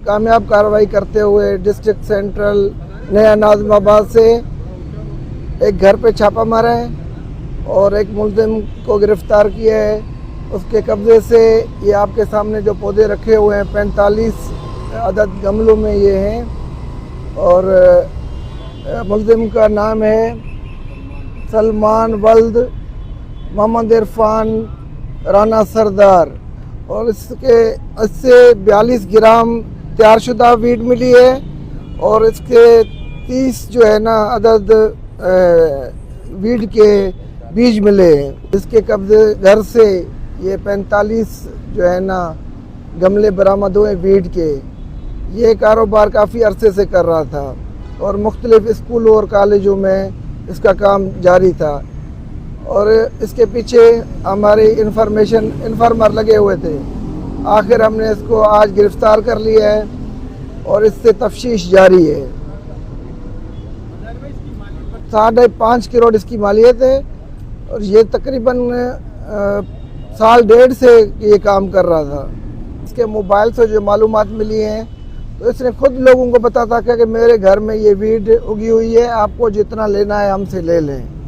कामयाब कार्रवाई करते हुए डिस्ट्रिक्ट सेंट्रल नया नाज़िमाबाद से एक घर पे छापा मारा है और एक मुलजिम को गिरफ्तार किया है। उसके कब्ज़े से ये आपके सामने जो पौधे रखे हुए हैं 45 अदद गमलों में ये हैं और मुलजिम का नाम है सलमान वल्द मोहम्मद इरफान राना सरदार और इससे 42 ग्राम तैयारशुदा वीड मिली है और इसके 30 जो है ना अदद वीड के बीज मिले हैं। इसके कब्जे घर से ये 45 जो है ना गमले बरामद हुए वीड के। ये कारोबार काफ़ी अरसे से कर रहा था और मुख्तलिफ स्कूलों और कॉलेजों में इसका काम जारी था और इसके पीछे हमारे इन्फॉर्मर लगे हुए थे। आखिर हमने इसको आज गिरफ्तार कर लिया है और इससे तफ्तीश जारी है। 5.5 करोड़ इसकी मालियत है और ये तकरीबन साल डेढ़ से ये काम कर रहा था। इसके मोबाइल से जो मालूमात मिली हैं तो इसने खुद लोगों को बताता था कि मेरे घर में ये वीड उगी हुई है, आपको जितना लेना है हमसे ले लें।